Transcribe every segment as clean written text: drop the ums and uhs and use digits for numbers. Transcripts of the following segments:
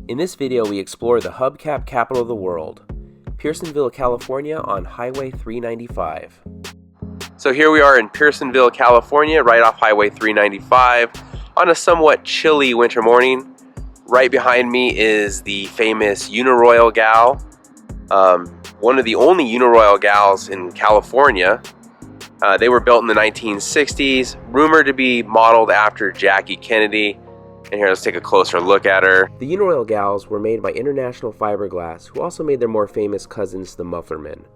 In this video, we explore the hubcap capital of the world, Pearsonville, California on Highway 395. So here we are in Pearsonville, California, right off Highway 395 on a somewhat chilly winter morning. Right behind me is the famous Uniroyal Gal, one of the only Uniroyal Gals in California. They were built in the 1960s, rumored to be modeled after Jackie Kennedy. And here, let's take a closer look at her. The Uniroyal Gals were made by International Fiberglass, who also made their more famous cousins, the Mufflermen.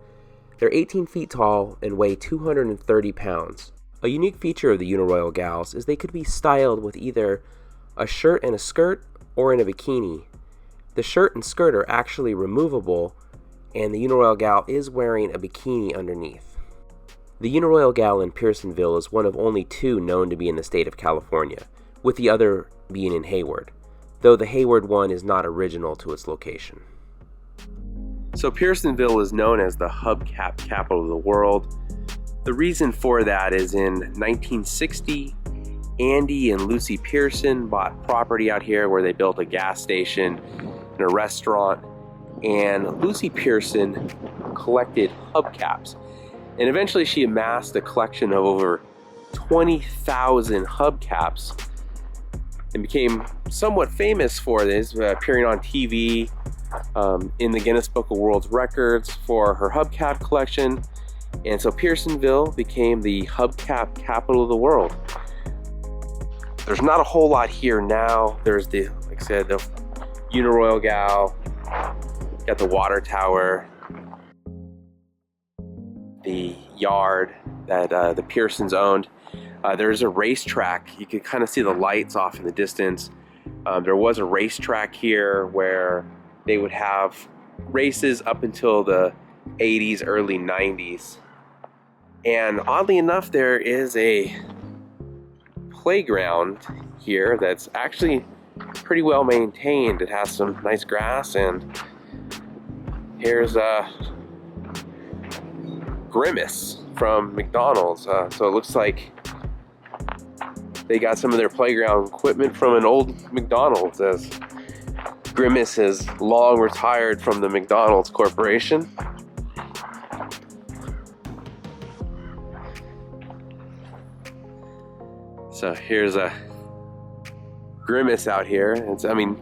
They're 18 feet tall and weigh 230 pounds. A unique feature of the Uniroyal Gals is they could be styled with either a shirt and a skirt or in a bikini. The shirt and skirt are actually removable, and the Uniroyal Gal is wearing a bikini underneath. The Uniroyal Gal in Pearsonville is one of only two known to be in the state of California, with the other being in Hayward, though the Hayward one is not original to its location. So Pearsonville is known as the hubcap capital of the world. The reason for that is in 1960, Andy and Lucy Pearson bought property out here where they built a gas station and a restaurant, and Lucy Pearson collected hubcaps, and eventually she amassed a collection of over 20,000 hubcaps and became somewhat famous for this, appearing on TV in the Guinness Book of World Records for her hubcap collection. And so Pearsonville became the hubcap capital of the world. There's not a whole lot here now. There's the, like I said, the Uniroyal Gal, got the water tower, the yard that the Pearsons owned. There's a racetrack. You can kind of see the lights off in the distance. There was a racetrack here where they would have races up until the 80s, early 90s. And oddly enough, there is a playground here that's actually pretty well maintained. It has some nice grass, and here's Grimmace from McDonald's. So it looks like they got some of their playground equipment from an old McDonald's, as Grimmace has long retired from the McDonald's Corporation. So here's a Grimmace out here. It's, I mean,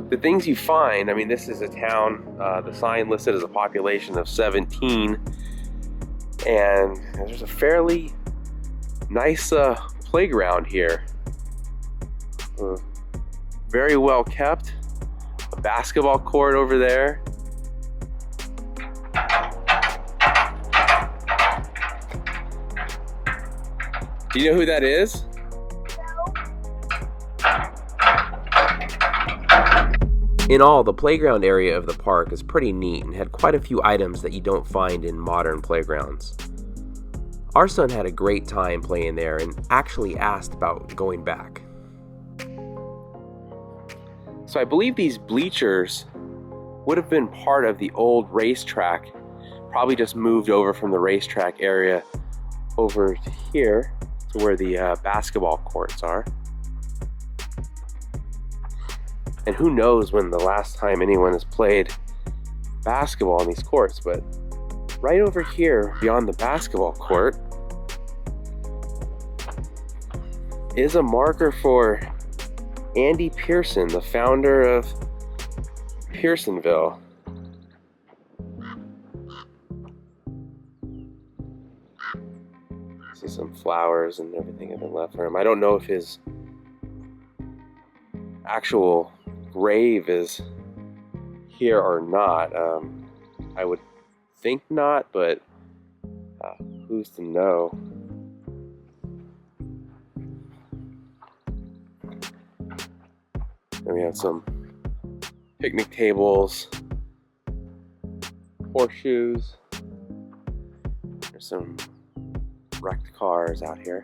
the things you find, I mean, this is a town, the sign listed as a population of 17, and there's a fairly nice playground here. Very well kept. A basketball court over there. Do you know who that is? In all, the playground area of the park is pretty neat and had quite a few items that you don't find in modern playgrounds. Our son had a great time playing there and actually asked about going back. So I believe these bleachers would have been part of the old racetrack, probably just moved over from the racetrack area over to here to where the basketball courts are. And who knows when the last time anyone has played basketball on these courts, but right over here beyond the basketball court is a marker for Andy Pearson, the founder of Pearsonville. See some flowers and everything have been left for him. I don't know if his actual grave is here or not. I would think not, but who's to know? And we have some picnic tables, horseshoes. There's some wrecked cars out here.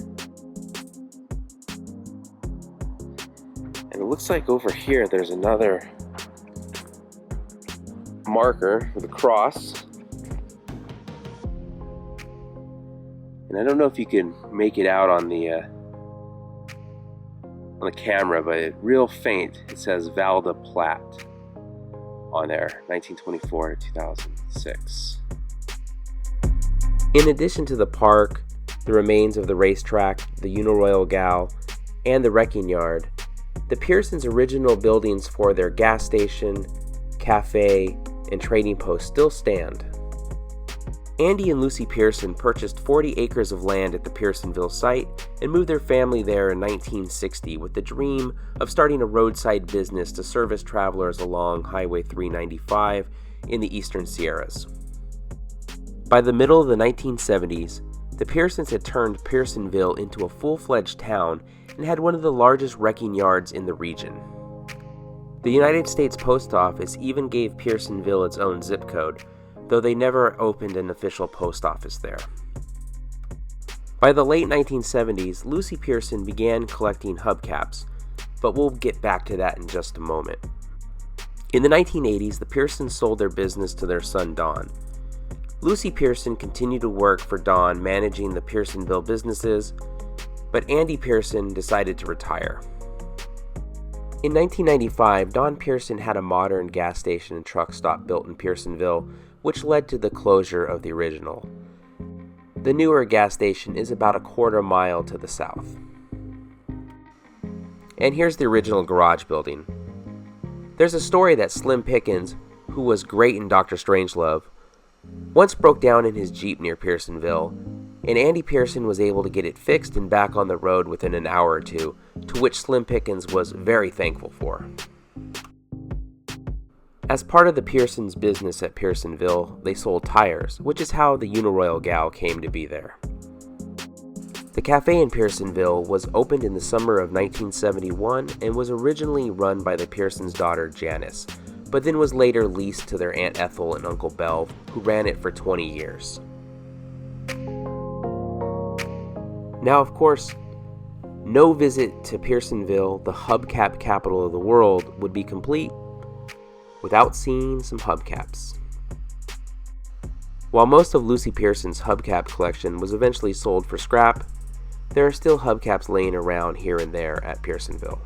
And it looks like over here there's another marker with a cross. And I don't know if you can make it out on the camera, but real faint, it says Val de Platte. on there, 1924 to 2006. In addition to the park, the remains of the racetrack, the Uniroyal Gal, and the wrecking yard, the Pearsons' original buildings for their gas station, cafe, and trading post still stand. Andy and Lucy Pearson purchased 40 acres of land at the Pearsonville site and moved their family there in 1960 with the dream of starting a roadside business to service travelers along Highway 395 in the Eastern Sierras. By the middle of the 1970s, the Pearsons had turned Pearsonville into a full-fledged town and had one of the largest wrecking yards in the region. The United States Post Office even gave Pearsonville its own zip code, though they never opened an official post office there. By the late 1970s, Lucy Pearson began collecting hubcaps, but we'll get back to that in just a moment. In the 1980s, the Pearsons sold their business to their son Don. Lucy Pearson continued to work for Don managing the Pearsonville businesses, but Andy Pearson decided to retire. In 1995, Don Pearson had a modern gas station and truck stop built in Pearsonville, which led to the closure of the original. The newer gas station is about a quarter mile to the south. And here's the original garage building. There's a story that Slim Pickens, who was great in Dr. Strangelove, once broke down in his Jeep near Pearsonville, and Andy Pearson was able to get it fixed and back on the road within an hour or two, to which Slim Pickens was very thankful for. As part of the Pearsons' business at Pearsonville, they sold tires, which is how the Uniroyal Gal came to be there. The cafe in Pearsonville was opened in the summer of 1971 and was originally run by the Pearsons' daughter Janice, but then was later leased to their Aunt Ethel and Uncle Belv, who ran it for 20 years. Now, of course, no visit to Pearsonville, the hubcap capital of the world, would be complete without seeing some hubcaps. While most of Lucy Pearson's hubcap collection was eventually sold for scrap, there are still hubcaps laying around here and there at Pearsonville.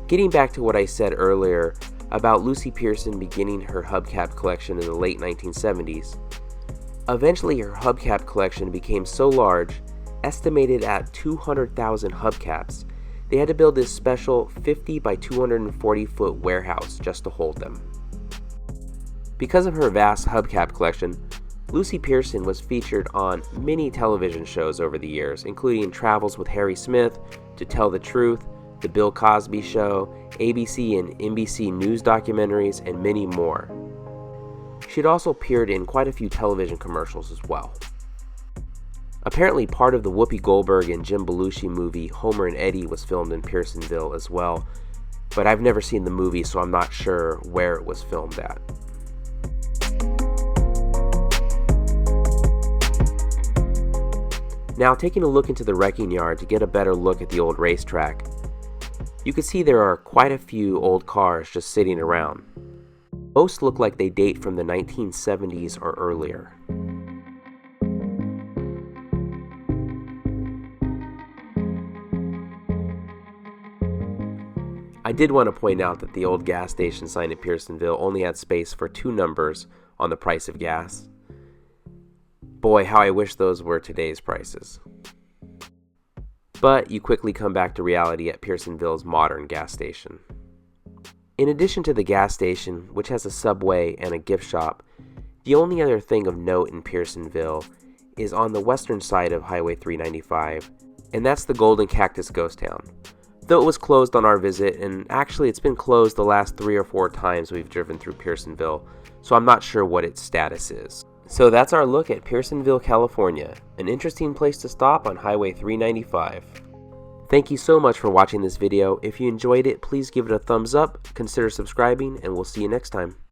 Getting back to what I said earlier about Lucy Pearson beginning her hubcap collection in the late 1970s, eventually her hubcap collection became so large, estimated at 200,000 hubcaps, they had to build this special 50 by 240 foot warehouse just to hold them. Because of her vast hubcap collection, Lucy Pearson was featured on many television shows over the years, including Travels with Harry Smith, To Tell the Truth, The Bill Cosby Show, ABC and NBC News documentaries, and many more. She'd also appeared in quite a few television commercials as well. Apparently, part of the Whoopi Goldberg and Jim Belushi movie Homer and Eddie was filmed in Pearsonville as well, but I've never seen the movie, so I'm not sure where it was filmed at. Now, taking a look into the wrecking yard to get a better look at the old racetrack, you can see there are quite a few old cars just sitting around. Most look like they date from the 1970s or earlier. I did want to point out that the old gas station sign at Pearsonville only had space for 2 numbers on the price of gas. Boy, how I wish those were today's prices. But you quickly come back to reality at Pearsonville's modern gas station. In addition to the gas station, which has a subway and a gift shop, the only other thing of note in Pearsonville is on the western side of Highway 395, and that's the Golden Cactus Ghost Town. Though it was closed on our visit, and actually it's been closed the last 3 or 4 times we've driven through Pearsonville, so I'm not sure what its status is. So that's our look at Pearsonville, California, an interesting place to stop on Highway 395. Thank you so much for watching this video. If you enjoyed it, please give it a thumbs up, consider subscribing, and we'll see you next time.